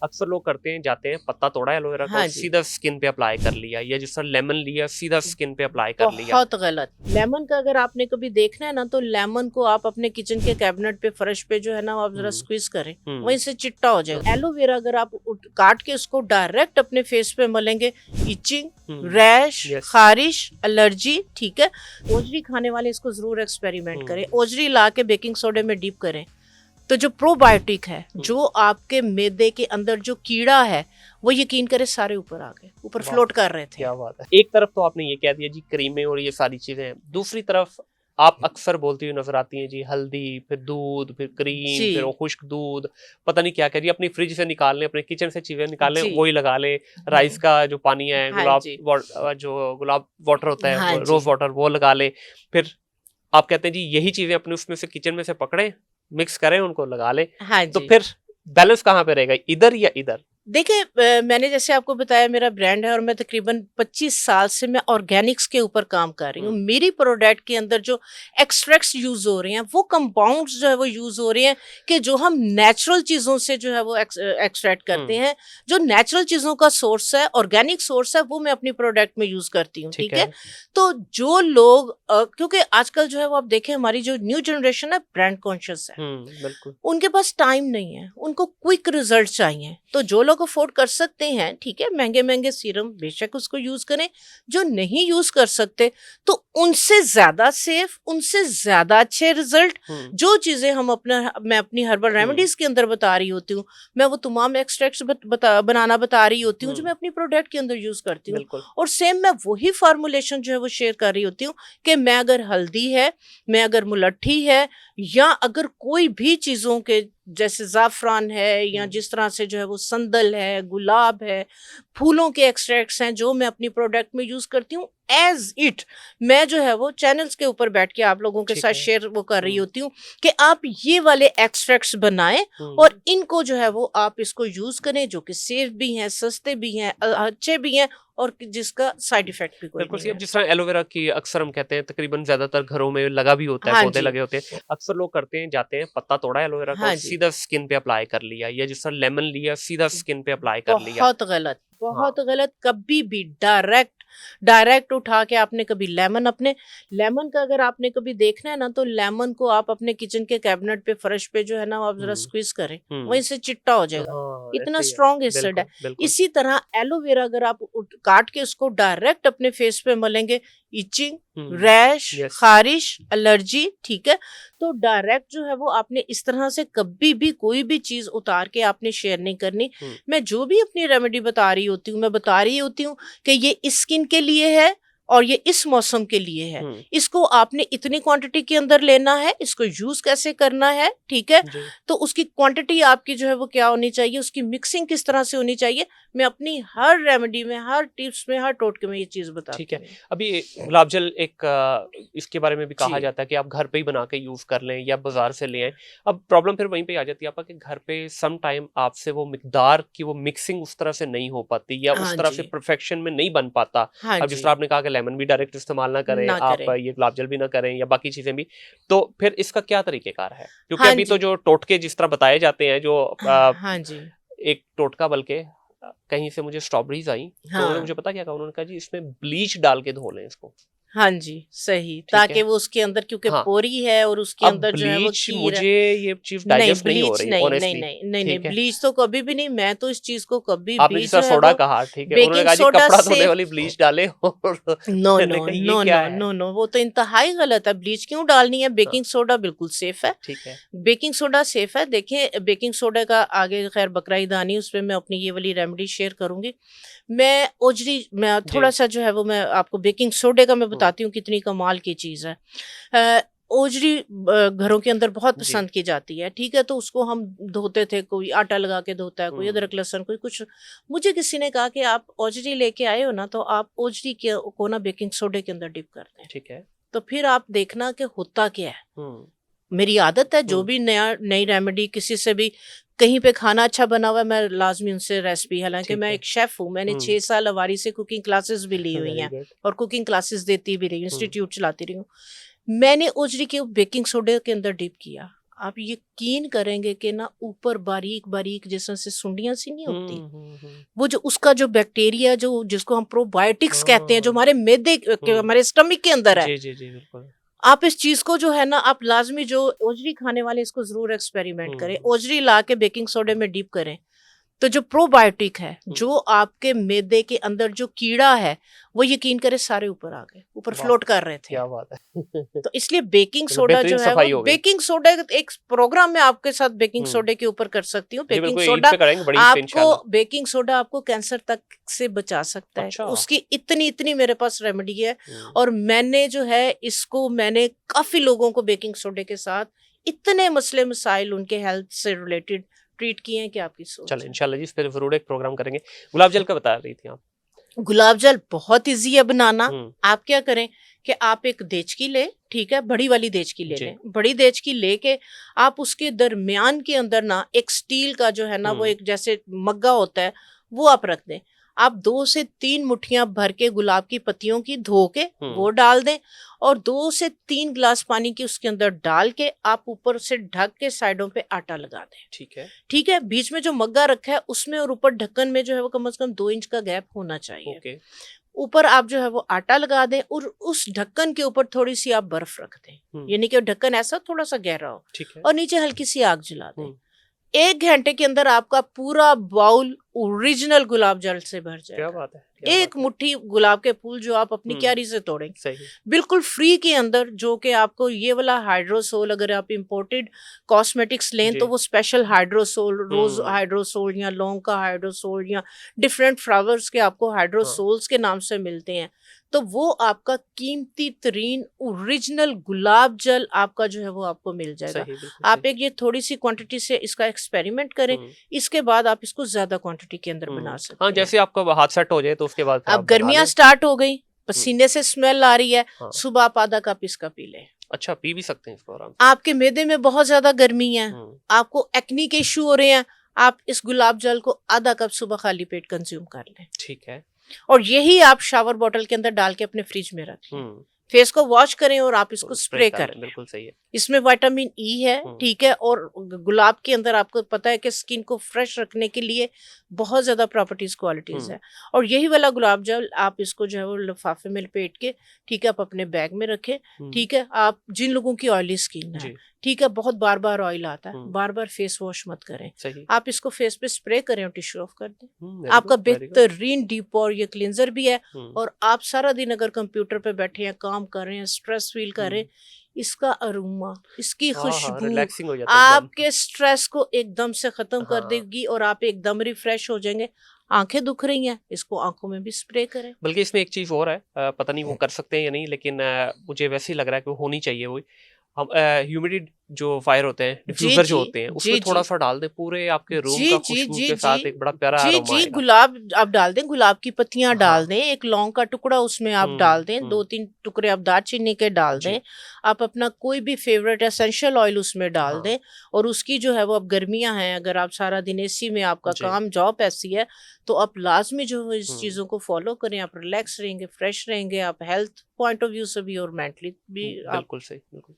अक्सर लोग करते हैं, जाते हैं, पत्ता तोड़ा एलोवेरा का हाँ और जी। सीधा स्किन पे अप्लाई कर लिया, या जिस तरह लेमन लिया सीधा स्किन पे अप्लाई कर लिया। बहुत गलत। लेमन का अगर आपने कभी देखना है ना, तो लेमन को आप अपने किचन के कैबिनेट पे, फर्श पे जो है ना, आप जरा स्क्वीज करें, वहीं से चिट्टा हो जाएगा। एलोवेरा अगर आप काट के उसको डायरेक्ट अपने फेस पे मलेंगे, इचिंग, रैश, Yes. खारिश, एलर्जी, ठीक है। ओजरी खाने वाले इसको जरूर एक्सपेरिमेंट करें। ओजरी ला के बेकिंग सोडे में डीप करें, तो जो प्रोबायोटिक है, जो आपके मैदे के अंदर जो कीड़ा है, वो यकीन करें सारे ऊपर आ गए, ऊपर फ्लोट कर रहे थे। क्या बात है। एक तरफ तो आपने ये कह दिया जी क्रीमें और ये सारी चीजें हैं, दूसरी तरफ आप अक्सर बोलती हुई नजर आती हैं जी हल्दी, फिर दूध, फिर क्रीम, फिर वो खुश्क दूध, पता नहीं क्या कह रही है, अपनी फ्रिज से निकाल लें, अपने किचन से चीजें निकाल लें, वही लगा लें। राइस का जो पानी है, जो गुलाब वाटर होता है, रोज वाटर, वो लगा लें। फिर आप कहते हैं जी यही चीजें अपने उसमें से किचन में से पकड़े, मिक्स करें, उनको लगा लें। तो फिर बैलेंस कहाँ पे रहेगा, इधर या इधर? देखिए, मैंने जैसे आपको बताया, मेरा ब्रांड है और मैं तकरीबन 25 साल से मैं ऑर्गेनिक्स के ऊपर काम कर रही हूँ। मेरी प्रोडक्ट के अंदर जो एक्सट्रैक्ट्स यूज हो रहे हैं, वो कंपाउंड्स जो है वो यूज हो रहे हैं कि जो हम नेचुरल चीजों से जो है वो एक्सट्रैक्ट करते हैं। जो नेचुरल चीजों का सोर्स है, ऑर्गेनिक सोर्स है, वो मैं अपनी प्रोडक्ट में यूज करती हूँ, ठीक है। तो जो लोग क्योंकि आजकल जो है वो आप देखें, हमारी जो न्यू जनरेशन है ब्रांड कॉन्शियस है, बिल्कुल। उनके पास टाइम नहीं है, उनको क्विक रिजल्ट चाहिए। तो जो लोग अफोर्ड कर सकते हैं, ठीक है, महंगे महंगे सीरम बेशक उसको यूज करें। जो नहीं यूज कर सकते, तो उनसे ज्यादा सेफ, उनसे ज्यादा अच्छे रिजल्ट, जो चीजें मैं अपनी हर्बल रेमेडीज के अंदर बता रही होती हूँ, मैं वो तमाम एक्सट्रैक्ट्स बनाना बता रही होती हूँ, जो मैं अपनी प्रोडक्ट के अंदर यूज करती हूँ। और सेम मैं वही फार्मूलेशन जो है वो शेयर कर रही होती हूँ कि मैं अगर हल्दी है, मैं अगर मुलट्ठी है, या अगर कोई भी चीजों के जैसे जाफरान है, या जिस तरह से जो है वो संदल है, गुलाब है, फूलों के एक्सट्रैक्ट्स हैं, जो मैं अपनी प्रोडक्ट में यूज करती हूँ, एज इट मैं जो है वो चैनल्स के ऊपर बैठ के आप लोगों के साथ शेयर वो कर रही होती हूँ कि आप ये वाले एक्सट्रैक्ट्स बनाएं और इनको जो है वो आप इसको यूज करें, जो कि सेफ भी हैं, सस्ते भी हैं, अच्छे भी हैं, और जिसका साइड इफेक्ट भी कोई नहीं है। जिस तरह एलोवेरा की अक्सर हम कहते हैं, तकरीबन ज्यादातर घरों में लगा भी होता है, पौधे लगे होते हैं। अक्सर लोग करते हैं, जाते हैं, पत्ता तोड़ा एलोवेरा का और सीधा स्किन पे अप्लाई कर लिया, या जिस तरह लेमन लिया सीधा स्किन पे अप्लाई कर लिया। बहुत गलत, बहुत गलत। कभी भी डायरेक्ट उठा के आपने कभी लेमन का अगर आपने कभी देखना है ना, तो लेमन को आप अपने किचन के कैबिनेट पे, फर्श पे जो है ना, आप जरा स्क्वीज करें, वहीं से चिट्टा हो जाएगा। इतना स्ट्रॉन्ग एसिड है। इसी तरह एलोवेरा अगर आप काट के उसको डायरेक्ट अपने फेस पे मलेंगे, इचिंग, रैश, खारिश, एलर्जी, ठीक है। तो डायरेक्ट जो है वो आपने इस तरह से कभी भी कोई भी चीज उतार के आपने शेयर नहीं करनी। मैं जो भी अपनी रेमेडी बता रही होती हूँ, मैं बता रही होती हूँ कि ये स्किन के लिए है और ये इस मौसम के लिए है। इसको आपने इतनी क्वांटिटी के अंदर लेना है, इसको यूज कैसे करना है, ठीक है। तो उसकी क्वांटिटी आपकी जो है वो क्या होनी चाहिए, उसकी मिक्सिंग किस तरह से होनी चाहिए, मैं अपनी हर रेमेडी में, हर टिप्स में, हर टोटके में ये चीज बताती हूँ। ठीक है। अभी गुलाब जल इसके बारे में भी कहा जाता है कि आप घर पे ही बना के यूज कर लें या बाजार से ले आए। अब प्रॉब्लम फिर वहीं पे आ जाती है आपका कि घर पे सम टाइम आपसे वो मिकदार की वो मिक्सिंग उस तरह से नहीं हो पाती, या उस तरह से परफेक्शन में नहीं बन पाता। अब जिस तरह आपने कहा कि लेमन भी डायरेक्ट इस्तेमाल ना करें, आप ये गुलाब जल भी ना करें, या बाकी चीजें भी, तो फिर इसका क्या तरीकेकार है? क्योंकि अभी तो जो टोटके जिस तरह बताए जाते हैं, जो एक टोटका बल्कि कहीं से मुझे स्ट्रॉबेरीज आई, तो उन्होंने मुझे पता क्या कहा, उन्होंने कहा जी इसमें ब्लीच डाल के धो लें इसको। हाँ जी, सही, ताकि वो उसके अंदर, क्योंकि पोरी है और उसके अंदर जो है वो मुझे ये चीज डाइजेस्ट नहीं हो रही, नहीं, ब्लीच तो कभी भी नहीं। मैं तो इस चीज को कभी आपने जिस तरह सोडा कहा, ठीक है, उन्होंने कहा जी कपड़ा धोने वाली ब्लीच डाले और नो, वो तो इंतहाई गलत है। ब्लीच क्यों डालनी है? बेकिंग सोडा बिल्कुल सेफ है, ठीक है, बेकिंग सोडा सेफ है। देखिए, बेकिंग सोडा का आगे खैर बकरा ईद आनी, उस पर मैं अपनी ये वाली रेमेडी शेयर करूंगी। मैं थोड़ा सा जो है वो मैं आपको बेकिंग सोडे का मैं बताती हूँ कितनी कमाल की चीज है। ओजरी घरों के अंदर बहुत पसंद की जाती है, ठीक है। तो उसको हम धोते थे, कोई आटा लगा के धोता है, कोई अदरक लहसुन, कोई कुछ। मुझे किसी ने कहा कि आप ओजरी लेके आए हो ना, तो आप ओजरी को ना बेकिंग सोडे के अंदर डिप करते हैं, ठीक है। तो फिर आप देखना कि होता क्या है। मेरी आदत है, जो भी नई रेमेडी किसी से भी कहीं पे खाना अच्छा बना हुआ है, मैं लाजमी उनसे रेसिपी, हालांकि मैं एक शेफ हूँ, मैंने 6 साल अवारी से कुकिंग क्लासेस भी ली हुई हैं और कुकिंग क्लासेस देती भी रही हूँ, इंस्टीट्यूट चलाती रही हूँ। मैंने ओजरी के बेकिंग सोडे के अंदर डिप किया, आप यकीन करेंगे कि ना ऊपर बारीक बारीक जैसे से सुंडियां सी नहीं होती, वो जो उसका जो बैक्टीरिया जो जिसको हम प्रोबायोटिक्स कहते हैं, जो हाँ। हमारे मैदे हमारे स्टमक के अंदर है, जी जी जी बिल्कुल। आप इस चीज को जो है ना, आप लाजमी जो ओजरी खाने वाले इसको जरूर एक्सपेरिमेंट करें, हम्म ओजरी ला के बेकिंग सोडे में डीप करें, तो जो प्रोबायोटिक है, जो आपके मैदे के अंदर जो कीड़ा है, वो यकीन करे सारे ऊपर आ गए, ऊपर वाह, फ्लोट कर रहे थे। क्या बात है। तो इसलिए बेकिंग मतलब सोडा बेहतरीन जो है सफाई वो, हो गई। बेकिंग सोडा एक प्रोग्राम में आपके साथ बेकिंग हम्म सोडे के ऊपर कर सकती हूँ। जी बेकिंग बिल्कुल, ईद सोडा पे करेंगे बड़ी पे आपको, इंशाल्लाह। बेकिंग सोडा आपको कैंसर तक से बचा सकता है। अच्छा। उसकी इतनी इतनी मेरे पास रेमेडी है, हम्म, और मैंने जो है इसको, मैंने काफी लोगों को बेकिंग सोडे के साथ इतने मसले मसाइल उनके हेल्थ से रिलेटेड ट्रीट किए हैं कि आपकी सोच चलो है। इंशाल्लाह जी, इस पे जरूर एक प्रोग्राम करेंगे। गुलाब जल का बता रही थी आप। गुलाब जल बहुत इजी है बनाना। हम्म आप क्या करें कि आप एक देचकी ले, ठीक है, बड़ी वाली देचकी ले जी। लें। बड़ी देचकी लेके आप उसके दरमियान के अंदर ना एक स्टील का जो है ना, वो एक जैसे मग्गा होता है, वो आप रख दें। आप 2 से 3 मुट्ठियां भर के गुलाब की पत्तियों की धो के वो डाल दें, और 2 से 3 गिलास पानी की उसके अंदर डाल के आप ऊपर से ढक के साइडों पे आटा लगा दें। ठीक है। ठीक है, बीच में जो मग्गा रखा है उसमें और ऊपर ढक्कन में जो है वो कम से कम 2 इंच का गैप होना चाहिए। ओके। ऊपर आप जो है वो आटा लगा दें, और उस ढक्कन के ऊपर थोड़ी सी आप बर्फ रख दें, यानी कि ढक्कन ऐसा थोड़ा सा गहरा हो, ठीक है। और नीचे हल्की सी आग जला दें। 1 घंटे के अंदर आपका पूरा बाउल ओरिजिनल गुलाब जल से भर क्या जाएगा। बात है, क्या एक बात है। मुट्ठी गुलाब के फूल जो आप अपनी क्यारी से तोड़ेंगे, सही। बिल्कुल फ्री के अंदर, जो कि आपको ये वाला हाइड्रोसोल, अगर आप इंपोर्टेड कॉस्मेटिक्स लें जी। तो वो स्पेशल हाइड्रोसोल, रोज हम्म हाइड्रोसोल या लौंग का हाइड्रोसोल या डिफरेंट फ्लावर्स के आपको हाँ हाइड्रोसोल्स के नाम से मिलते हैं। तो वो आपका कीमती तरीन ओरिजिनल गुलाब जल आपका जो है वो आपको मिल जाएगा। सही, बिल्कुल आप सही। एक ये थोड़ी सी क्वांटिटी से इसका एक्सपेरिमेंट करें, इसके बाद आप इसको ज्यादा क्वांटिटी के अंदर बना सकते हाँ हैं। जैसे आपका हाथ सेट हो जाए तो उसके बाद फिर अब आप बना गर्मियां लें। स्टार्ट हो गई, पसीने से स्मेल आ रही है, हाँ। सुबह आप आधा कप इसका पी लें। अच्छा, पी भी सकते हैं इसको आराम आपके मैदे में बहुत ज्यादा गर्मी है, से। आपको एक्नी के इश्यू हो रहे हैं, आप इस गुलाब जल को आधा कप सुबह खाली पेट कंज्यूम कर लें, ठीक है। और यही आप शावर बॉटल के अंदर डाल के अपने फ्रिज में रख लें। फेस को वॉश करें और आप इसको स्प्रे कर लें। बिल्कुल सही है। इसमें विटामिन ई है, ठीक है, और गुलाब के अंदर आपको पता है कि स्किन को फ्रेश रखने के लिए बहुत ज्यादा प्रॉपर्टीज क्वालिटीज है। और यही वाला गुलाब जल आप इसको जो है वो लिफाफे में लपेट के, ठीक है, आप अपने बैग में रखें। ठीक है, आप जिन लोगों की ऑयली स्किन है, ठीक है, बहुत बार बार ऑयल आता है, बार बार फेस वॉश मत करें, सही। आप इसको फेस पे स्प्रे करें और टिश्यू ऑफ कर दें। आपका बेहतरीन डीप और ये क्लींजर भी है। और आप सारा दिन अगर कंप्यूटर पे बैठे हैं, काम कर रहे हैं, स्ट्रेस फील कर रहे हैं, इसका अरोमा, इसकी खुशबू रिलैक्सिंग हो जाता है एकदम। आपके स्ट्रेस को एकदम से खत्म कर देगी, और आप एकदम रिफ्रेश हो जाएंगे। आंखें दुख रही हैं, इसको आंखों में भी स्प्रे करें। बल्कि इसमें एक चीज और है, पता नहीं वो कर सकते हैं या नहीं, लेकिन मुझे वैसे ही लग रहा है कि वो होनी चाहिए। वो हम ह्यूमिडिटी जो फायर होते हैं, डिफ्यूजर जो होते हैं, उसमें थोड़ा सा डाल दे पूरे आपके रूम का खुशबू के साथ, एक बड़ा प्यारा अरोमा आएगा। गुलाब आप डाल दें, गुलाब की पत्तियां डाल दें, एक लौंग का टुकड़ा उसमें आप डाल दें, 2-3 टुकड़े आप दालचीनी के डाल दें, आप अपना कोई भी फेवरेट एसेंशियल ऑयल उसमें डाल दें, और उसकी जो है वो, अब गर्मियां हैं, अगर आप सारा दिन एसी में आपका काम जॉब ऐसी है, तो आप लाजमी जो है इस चीजों को फॉलो करें। आप रिलैक्स रहेंगे, फ्रेश रहेंगे, आप हेल्थ पॉइंट ऑफ व्यू से भी और मेंटली भी। बिल्कुल सही, बिल्कुल।